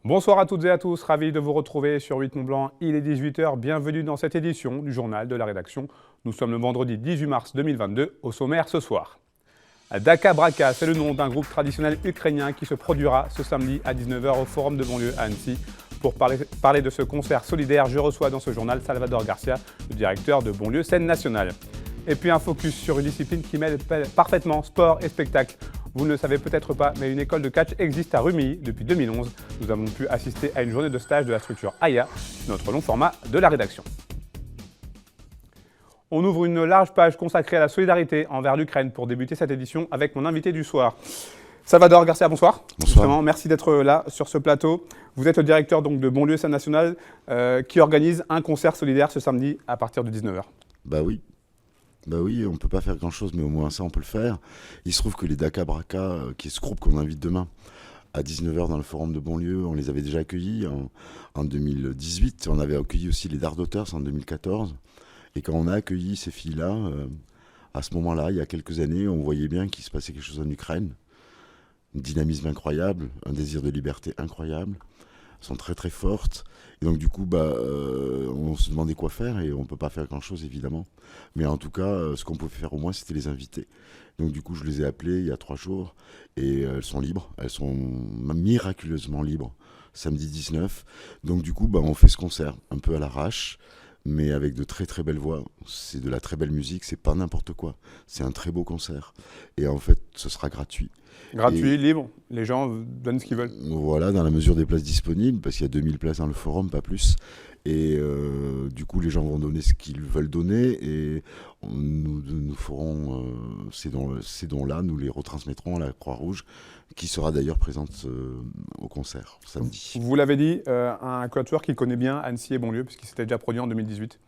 Bonsoir à toutes et à tous, ravi de vous retrouver sur 8 Mont Blanc. Il est 18 h, bienvenue dans cette édition du journal de la rédaction. Nous sommes le vendredi 18 mars 2022, au sommaire ce soir. Daka Braka, c'est le nom d'un groupe traditionnel ukrainien qui se produira ce samedi à 19 h au Forum de Bonlieu à Annecy. Pour parler de ce concert solidaire, je reçois dans ce journal Salvador Garcia, le directeur de Bonlieu Scène Nationale. Et puis un focus sur une discipline qui mêle parfaitement sport et spectacle. Vous ne le savez peut-être pas, mais une école de catch existe à Rumilly depuis 2011. Nous avons pu assister à une journée de stage de la structure AIA, notre long format de la rédaction. On ouvre une large page consacrée à la solidarité envers l'Ukraine pour débuter cette édition avec mon invité du soir. Salvador Garcia, bonsoir. Bonsoir. Justement, merci d'être là sur ce plateau. Vous êtes le directeur donc, de Bonlieu Scène Nationale qui organise un concert solidaire ce samedi à partir de 19 h. Bah oui, on ne peut pas faire grand-chose, mais au moins ça, on peut le faire. Il se trouve que les Daka Braka, qui est ce groupe qu'on invite demain, à 19 h dans le forum de Bonlieu, on les avait déjà accueillis en 2018. On avait accueilli aussi les Dark-Daughters en 2014. Et quand on a accueilli ces filles-là, à ce moment-là, il y a quelques années, on voyait bien qu'il se passait quelque chose en Ukraine. Un dynamisme incroyable, un désir de liberté incroyable. Elles sont très très fortes. Et donc du coup, on se demandait quoi faire et on ne peut pas faire grand-chose évidemment. Mais en tout cas, ce qu'on pouvait faire au moins, c'était les inviter. Donc du coup, je les ai appelées il y a 3 jours et elles sont libres. Elles sont miraculeusement libres, samedi 19. Donc du coup, on fait ce concert un peu à l'arrache, mais avec de très très belles voix. C'est de la très belle musique, c'est pas n'importe quoi. C'est un très beau concert. Et en fait, ce sera gratuit. Gratuit, libre, les gens donnent ce qu'ils veulent. Voilà, dans la mesure des places disponibles, parce qu'il y a 2000 places dans le forum, pas plus. Et du coup, les gens vont donner ce qu'ils veulent donner et nous ferons ces dons-là, nous les retransmettrons à la Croix-Rouge, qui sera d'ailleurs présente au concert samedi. Vous l'avez dit, un quatuor qui connaît bien Annecy et Bonlieu, puisqu'il s'était déjà produit en 2018.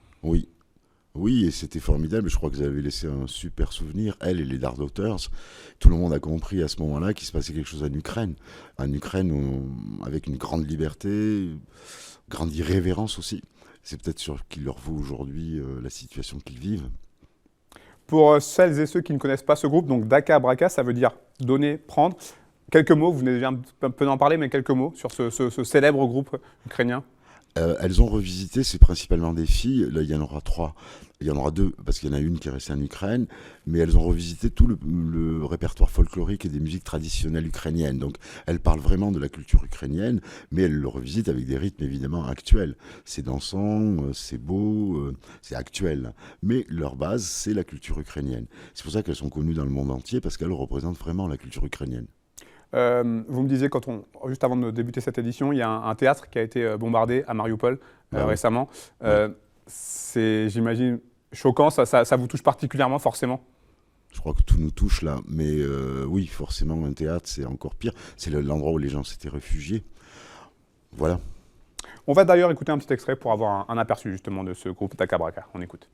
Oui, et c'était formidable. Je crois que vous avez laissé un super souvenir, elle et les Dark-Daughters. Tout le monde a compris à ce moment-là qu'il se passait quelque chose en Ukraine. En Ukraine, avec une grande liberté, grande irrévérence aussi. C'est peut-être ce qui leur vaut aujourd'hui la situation qu'ils vivent. Pour celles et ceux qui ne connaissent pas ce groupe, donc Daka Braka, ça veut dire donner, prendre. Quelques mots, vous venez déjà un peu d'en parler, mais quelques mots sur ce célèbre groupe ukrainien. Elles ont revisité, c'est principalement des filles. Là, il y en aura 3. Il y en aura 2, parce qu'il y en a une qui est restée en Ukraine. Mais elles ont revisité tout le répertoire folklorique et des musiques traditionnelles ukrainiennes. Donc, elles parlent vraiment de la culture ukrainienne, mais elles le revisitent avec des rythmes évidemment actuels. C'est dansant, c'est beau, c'est actuel. Mais leur base, c'est la culture ukrainienne. C'est pour ça qu'elles sont connues dans le monde entier, parce qu'elles représentent vraiment la culture ukrainienne. Vous me disiez, juste avant de débuter cette édition, il y a un théâtre qui a été bombardé à Mariupol récemment. C'est, j'imagine, choquant, ça vous touche particulièrement forcément? Je crois que tout nous touche là, mais oui, forcément, un théâtre, c'est encore pire. C'est l'endroit où les gens s'étaient réfugiés. Voilà. On va d'ailleurs écouter un petit extrait pour avoir un aperçu justement de ce groupe Daka Braka. On écoute.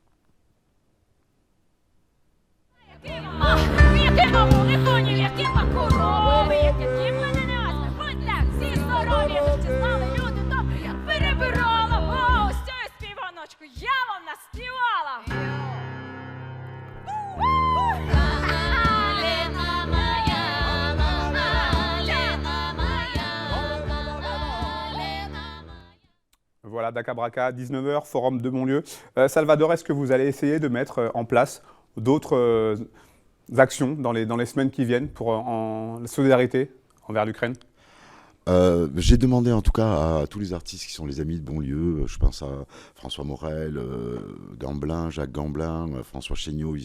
Voilà, Daka Braka, 19 h, Forum de Bonlieu. Salvador, est-ce que vous allez essayer de mettre en place d'autres actions dans les semaines qui viennent en solidarité envers l'Ukraine? J'ai demandé en tout cas à tous les artistes qui sont les amis de Bonlieu, je pense à François Morel, Gamblin, Jacques Gamblin, François Chéniaud,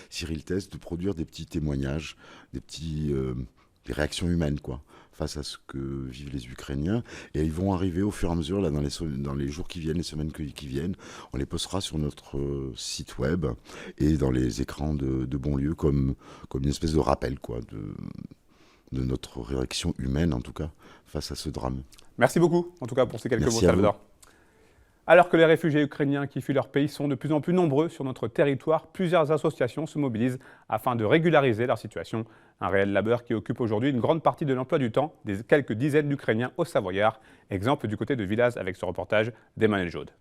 Cyril Test, de produire des petits témoignages, des réactions humaines quoi, face à ce que vivent les Ukrainiens. Et ils vont arriver au fur et à mesure là, dans les jours qui viennent, les semaines qui viennent. On les postera sur notre site web et dans les écrans de Bonlieu comme une espèce de rappel quoi, de notre réaction humaine, en tout cas, face à ce drame. Merci beaucoup, en tout cas, pour ces quelques Merci mots, Salvador. Alors que les réfugiés ukrainiens qui fuient leur pays sont de plus en plus nombreux sur notre territoire, plusieurs associations se mobilisent afin de régulariser leur situation. Un réel labeur qui occupe aujourd'hui une grande partie de l'emploi du temps des quelques dizaines d'Ukrainiens au Savoyard. Exemple du côté de Villaz avec ce reportage d'Emmanuel Jaude.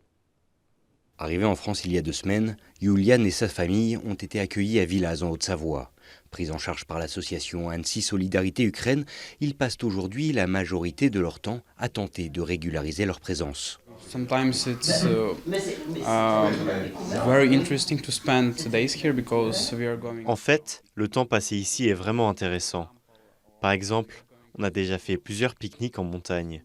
Arrivé en France il y a 2 semaines, Julian et sa famille ont été accueillis à Villaz en Haute-Savoie. Pris en charge par l'association Annecy Solidarité Ukraine, ils passent aujourd'hui la majorité de leur temps à tenter de régulariser leur présence. Sometimes it's very interesting to spend days here because we are going. En fait, le temps passé ici est vraiment intéressant. Par exemple, on a déjà fait plusieurs pique-niques en montagne.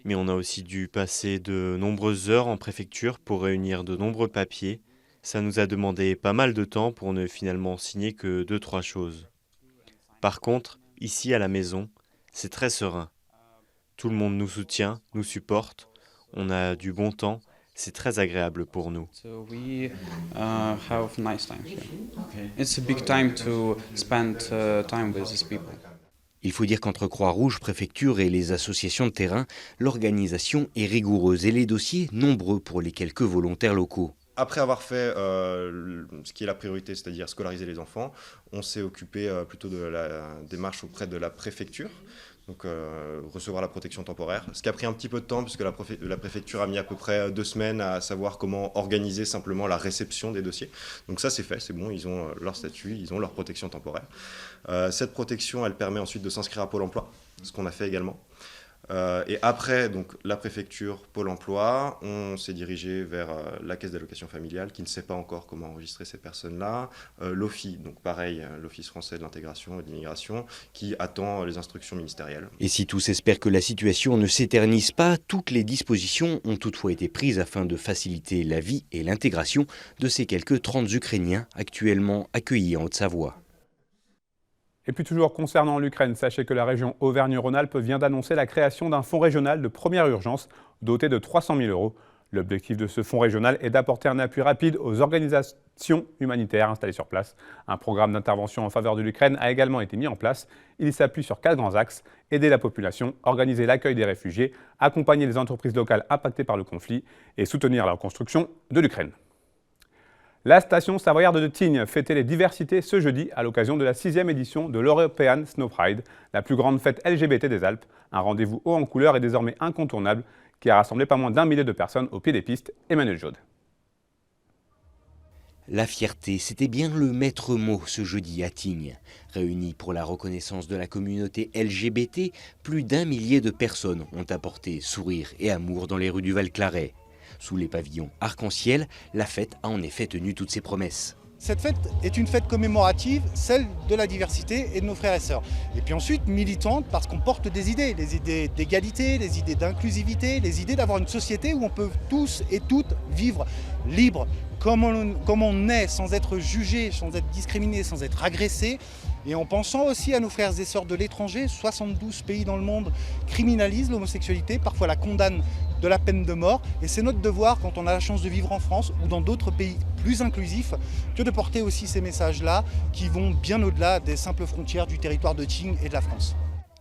Mais on a aussi dû passer de nombreuses heures en préfecture pour réunir de nombreux papiers. Ça nous a demandé pas mal de temps pour ne finalement signer que 2-3 choses. Par contre, ici à la maison, c'est très serein. Tout le monde nous soutient, nous supporte. On a du bon temps. C'est très agréable pour nous. So we have nice time here. It's a big time to spend time with these people. Il faut dire qu'entre Croix-Rouge, préfecture et les associations de terrain, l'organisation est rigoureuse et les dossiers nombreux pour les quelques volontaires locaux. Après avoir fait ce qui est la priorité, c'est-à-dire scolariser les enfants, on s'est occupé plutôt de la démarche auprès de la préfecture, donc recevoir la protection temporaire. Ce qui a pris un petit peu de temps puisque la préfecture a mis à peu près 2 semaines à savoir comment organiser simplement la réception des dossiers. Donc ça c'est fait, c'est bon, ils ont leur statut, ils ont leur protection temporaire. Cette protection, elle permet ensuite de s'inscrire à Pôle emploi, ce qu'on a fait également. Et après donc, la préfecture, Pôle emploi, on s'est dirigé vers la caisse d'allocation familiale qui ne sait pas encore comment enregistrer ces personnes-là. L'OFI, donc pareil, l'Office français de l'intégration et de l'immigration, qui attend les instructions ministérielles. Et si tous espèrent que la situation ne s'éternise pas, toutes les dispositions ont toutefois été prises afin de faciliter la vie et l'intégration de ces quelques 30 Ukrainiens actuellement accueillis en Haute-Savoie. Et puis toujours concernant l'Ukraine, sachez que la région Auvergne-Rhône-Alpes vient d'annoncer la création d'un fonds régional de première urgence doté de 300 000 €. L'objectif de ce fonds régional est d'apporter un appui rapide aux organisations humanitaires installées sur place. Un programme d'intervention en faveur de l'Ukraine a également été mis en place. Il s'appuie sur 4 grands axes: aider la population, organiser l'accueil des réfugiés, accompagner les entreprises locales impactées par le conflit et soutenir la reconstruction de l'Ukraine. La station savoyarde de Tignes fêtait les diversités ce jeudi à l'occasion de la 6e édition de l'European Snow Pride, la plus grande fête LGBT des Alpes, un rendez-vous haut en couleur et désormais incontournable qui a rassemblé pas moins d'1 millier de personnes au pied des pistes. Emmanuel Jaude. La fierté, c'était bien le maître mot ce jeudi à Tignes. Réunis pour la reconnaissance de la communauté LGBT, plus d'1 millier de personnes ont apporté sourire et amour dans les rues du Val-Claret. Sous les pavillons arc-en-ciel, la fête a en effet tenu toutes ses promesses. Cette fête est une fête commémorative, celle de la diversité et de nos frères et sœurs. Et puis ensuite militante parce qu'on porte des idées, les idées d'égalité, les idées d'inclusivité, les idées d'avoir une société où on peut tous et toutes vivre libres, comme on est, sans être jugé, sans être discriminé, sans être agressé. Et en pensant aussi à nos frères et sœurs de l'étranger, 72 pays dans le monde criminalisent l'homosexualité, parfois la condamnent de la peine de mort. Et c'est notre devoir, quand on a la chance de vivre en France ou dans d'autres pays plus inclusifs, que de porter aussi ces messages-là qui vont bien au-delà des simples frontières du territoire de Tignes et de la France.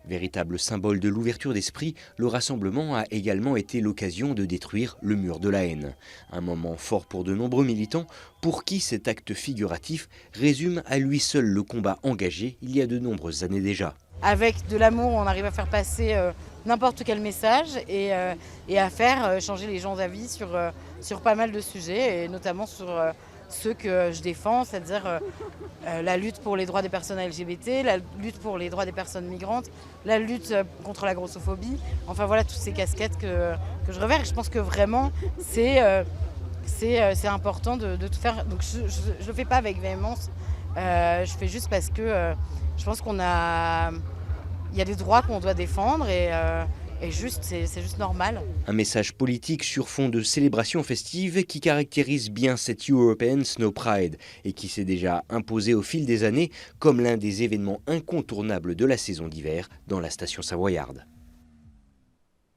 Véritable symbole de l'ouverture d'esprit, le rassemblement a également été l'occasion de détruire le mur de la haine. Un moment fort pour de nombreux militants, pour qui cet acte figuratif résume à lui seul le combat engagé il y a de nombreuses années déjà. Avec de l'amour, on arrive à faire passer n'importe quel message et à faire changer les gens d'avis sur pas mal de sujets, et notamment sur ceux que je défends, c'est-à-dire la lutte pour les droits des personnes LGBT, la lutte pour les droits des personnes migrantes, la lutte contre la grossophobie. Enfin voilà, toutes ces casquettes que je revers. Et je pense que vraiment, c'est important de tout faire. Donc je ne le fais pas avec véhémence, je fais juste parce que je pense qu'il y a des droits qu'on doit défendre et c'est juste normal. Un message politique sur fond de célébration festive qui caractérise bien cette European Snow Pride et qui s'est déjà imposé au fil des années comme l'un des événements incontournables de la saison d'hiver dans la station savoyarde.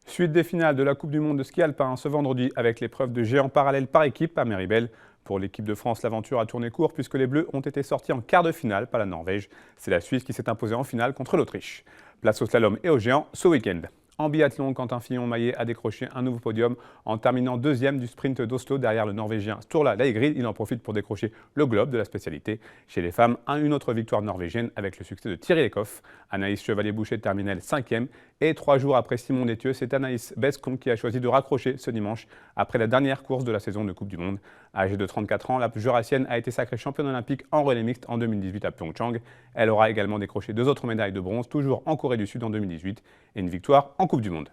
Suite des finales de la Coupe du Monde de ski alpin ce vendredi avec l'épreuve de géant parallèle par équipe à Méribel. Pour l'équipe de France, l'aventure a tourné court puisque les Bleus ont été sortis en quart de finale par la Norvège. C'est la Suisse qui s'est imposée en finale contre l'Autriche. Place au slalom et au géant ce week-end. En biathlon, Quentin Fillon-Maillet a décroché un nouveau podium en terminant deuxième du sprint d'Oslo derrière le Norvégien Sturla Leigrid. Il en profite pour décrocher le globe de la spécialité. Chez les femmes, une autre victoire norvégienne avec le succès de Thierry Lecoff. Anaïs Chevalier-Boucher termine elle 5e. Et 3 jours après Simon Détieux, c'est Anaïs Bescon qui a choisi de raccrocher ce dimanche après la dernière course de la saison de Coupe du Monde. Âgée de 34 ans, la Jurassienne a été sacrée championne olympique en relais mixte en 2018 à Pyeongchang. Elle aura également décroché 2 autres médailles de bronze, toujours en Corée du Sud en 2018, et une victoire en Coupe du Monde.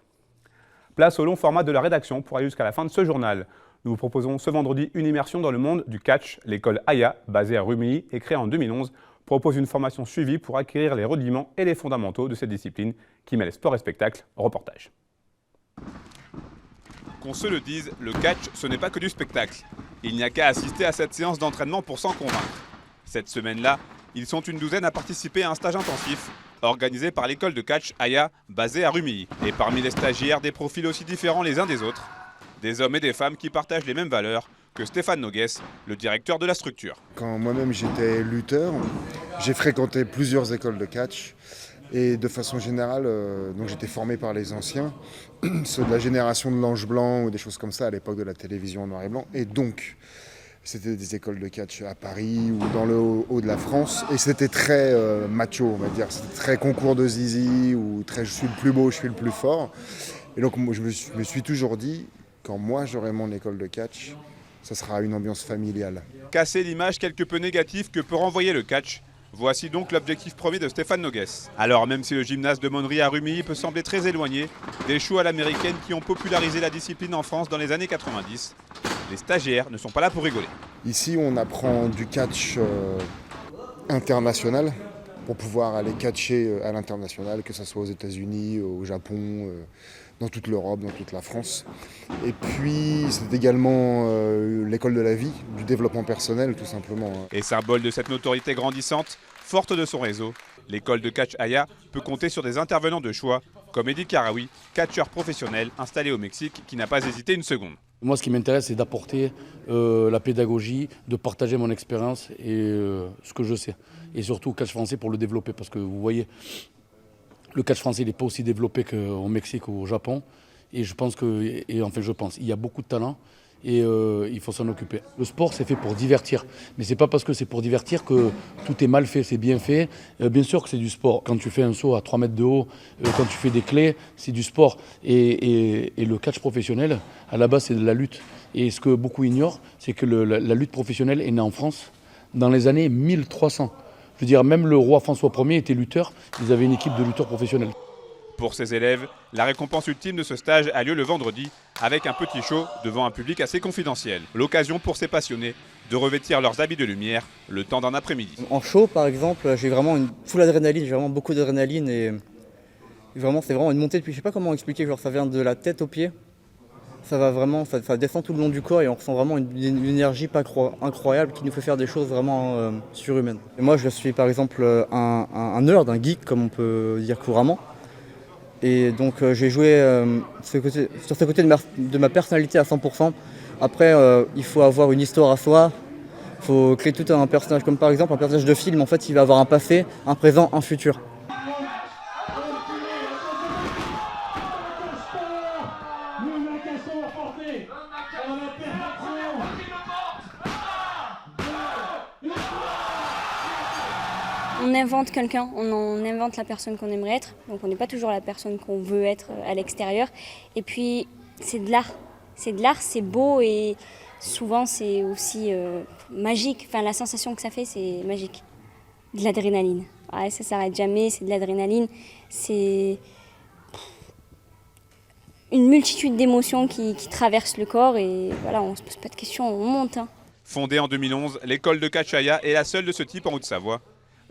Place au long format de la rédaction pour aller jusqu'à la fin de ce journal. Nous vous proposons ce vendredi une immersion dans le monde du catch. L'école Aya, basée à Rumilly et créée en 2011, propose une formation suivie pour acquérir les rudiments et les fondamentaux de cette discipline qui mêle sport et spectacle. Reportage. Qu'on se le dise, le catch, ce n'est pas que du spectacle. Il n'y a qu'à assister à cette séance d'entraînement pour s'en convaincre. Cette semaine-là, ils sont une douzaine à participer à un stage intensif organisé par l'école de catch Aya, basée à Rumilly. Et parmi les stagiaires, des profils aussi différents les uns des autres. Des hommes et des femmes qui partagent les mêmes valeurs que Stéphane Nogues, le directeur de la structure. Quand moi-même j'étais lutteur, j'ai fréquenté plusieurs écoles de catch. Et de façon générale, donc j'étais formé par les anciens, ceux de la génération de l'Ange Blanc ou des choses comme ça à l'époque de la télévision en noir et blanc. Et donc, c'était des écoles de catch à Paris ou dans le haut de la France. Et c'était très macho, on va dire. C'était très concours de zizi ou très je suis le plus beau, je suis le plus fort. Et donc, moi, je me suis toujours dit, quand moi j'aurai mon école de catch, ça sera une ambiance familiale. Casser l'image quelque peu négative que peut renvoyer le catch. Voici donc l'objectif premier de Stéphane Nogues. Alors même si le gymnase de Monnerie à Rumilly peut sembler très éloigné des choux à l'américaine qui ont popularisé la discipline en France dans les années 90, les stagiaires ne sont pas là pour rigoler. Ici, on apprend du catch international pour pouvoir aller catcher à l'international, que ce soit aux États-Unis, au Japon, dans toute l'Europe, dans toute la France. Et puis, c'est également l'école de la vie, du développement personnel, tout simplement. Et symbole de cette notoriété grandissante, forte de son réseau, l'école de catch Aya peut compter sur des intervenants de choix, comme Eddie Karaoui, catcheur professionnel installé au Mexique, qui n'a pas hésité une seconde. Moi, ce qui m'intéresse, c'est d'apporter la pédagogie, de partager mon expérience et ce que je sais. Et surtout, catch français pour le développer, parce que vous voyez, le catch français n'est pas aussi développé qu'au Mexique ou au Japon. Et je pense il y a beaucoup de talent et il faut s'en occuper. Le sport, c'est fait pour divertir. Mais c'est pas parce que c'est pour divertir que tout est mal fait, c'est bien fait. Bien sûr que c'est du sport. Quand tu fais un saut à 3 mètres de haut, quand tu fais des clés, c'est du sport. Et le catch professionnel, à la base, c'est de la lutte. Et ce que beaucoup ignorent, c'est que la lutte professionnelle est née en France dans les années 1300. Je veux dire, même le roi François Ier était lutteur. Ils avaient une équipe de lutteurs professionnels. Pour ces élèves, la récompense ultime de ce stage a lieu le vendredi avec un petit show devant un public assez confidentiel. L'occasion pour ces passionnés de revêtir leurs habits de lumière le temps d'un après-midi. En show, par exemple, j'ai vraiment une full adrénaline, j'ai vraiment beaucoup d'adrénaline et vraiment, c'est vraiment une montée depuis, je sais pas comment expliquer, genre ça vient de la tête aux pieds. Ça va vraiment, ça descend tout le long du corps et on ressent vraiment une énergie incroyable qui nous fait faire des choses vraiment surhumaines. Et moi, je suis par exemple un nerd, un geek, comme on peut dire couramment. Et donc j'ai joué sur ce côté de ma personnalité à 100%. Après, il faut avoir une histoire à soi. Il faut créer tout un personnage, comme par exemple un personnage de film. En fait, il va avoir un passé, un présent, un futur. On invente quelqu'un, on invente la personne qu'on aimerait être, donc on n'est pas toujours la personne qu'on veut être à l'extérieur. Et puis c'est de l'art, c'est beau et souvent c'est aussi magique. Enfin la sensation que ça fait, c'est magique. De l'adrénaline, ouais, ça s'arrête jamais, c'est de l'adrénaline, c'est une multitude d'émotions qui traversent le corps et voilà, on se pose pas de questions, on monte. Fondée en 2011, l'école de catch Aya est la seule de ce type en Haute-Savoie.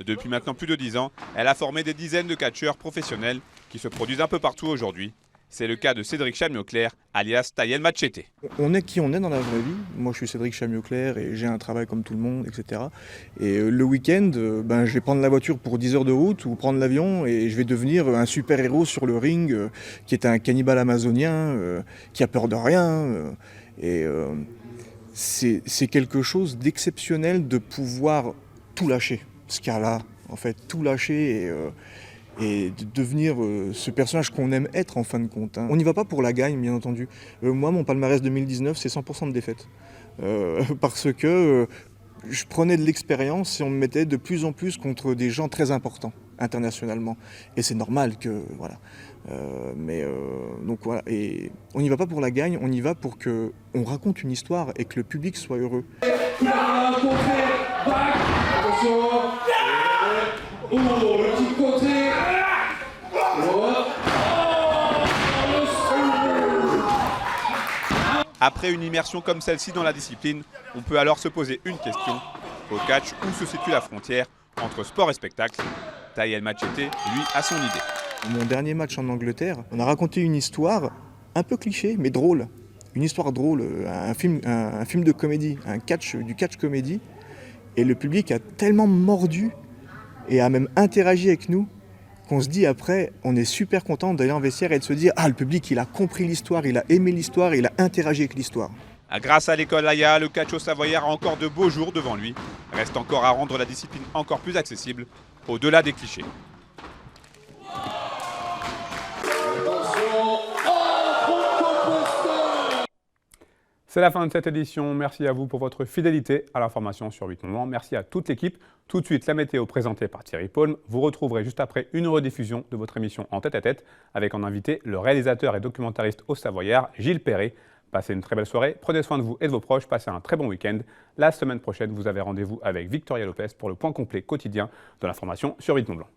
Depuis maintenant plus de 10 ans, elle a formé des dizaines de catcheurs professionnels qui se produisent un peu partout aujourd'hui. C'est le cas de Cédric Chamioclair, alias Tayel Machete. On est qui on est dans la vraie vie. Moi, je suis Cédric Chamioclair et j'ai un travail comme tout le monde, etc. Et le week-end, je vais prendre la voiture pour 10 heures de route ou prendre l'avion et je vais devenir un super-héros sur le ring qui est un cannibale amazonien, qui a peur de rien. C'est quelque chose d'exceptionnel de pouvoir tout lâcher. Ce cas-là, en fait, tout lâcher et de devenir ce personnage qu'on aime être en fin de compte. On n'y va pas pour la gagne, bien entendu. Moi, mon palmarès 2019, c'est 100% de défaite. Parce que je prenais de l'expérience et on me mettait de plus en plus contre des gens très importants internationalement. Et c'est normal que, voilà. Donc voilà, et on n'y va pas pour la gagne, on y va pour qu'on raconte une histoire et que le public soit heureux. Après une immersion comme celle-ci dans la discipline, on peut alors se poser une question. Au catch, où se situe la frontière entre sport et spectacle? Tahir El Machete, lui, a son idée. Mon dernier match en Angleterre, on a raconté une histoire un peu cliché, mais drôle. Une histoire drôle, un film de comédie, du catch comédie. Et le public a tellement mordu et a même interagi avec nous qu'on se dit après, on est super content d'aller en vestiaire et de se dire « Ah, le public, il a compris l'histoire, il a aimé l'histoire, il a interagi avec l'histoire ». Grâce à l'école Aya, le catch au Savoyard a encore de beaux jours devant lui. Reste encore à rendre la discipline encore plus accessible, au-delà des clichés. C'est la fin de cette édition. Merci à vous pour votre fidélité à l'information sur 8 Montblanc. Merci à toute l'équipe. Tout de suite, la météo présentée par Thierry Paulme. Vous retrouverez juste après une rediffusion de votre émission En tête-à-tête avec en invité le réalisateur et documentariste au Savoyard, Gilles Perret. Passez une très belle soirée, prenez soin de vous et de vos proches, passez un très bon week-end. La semaine prochaine, vous avez rendez-vous avec Victoria Lopez pour le point complet quotidien de l'information sur 8 Montblanc.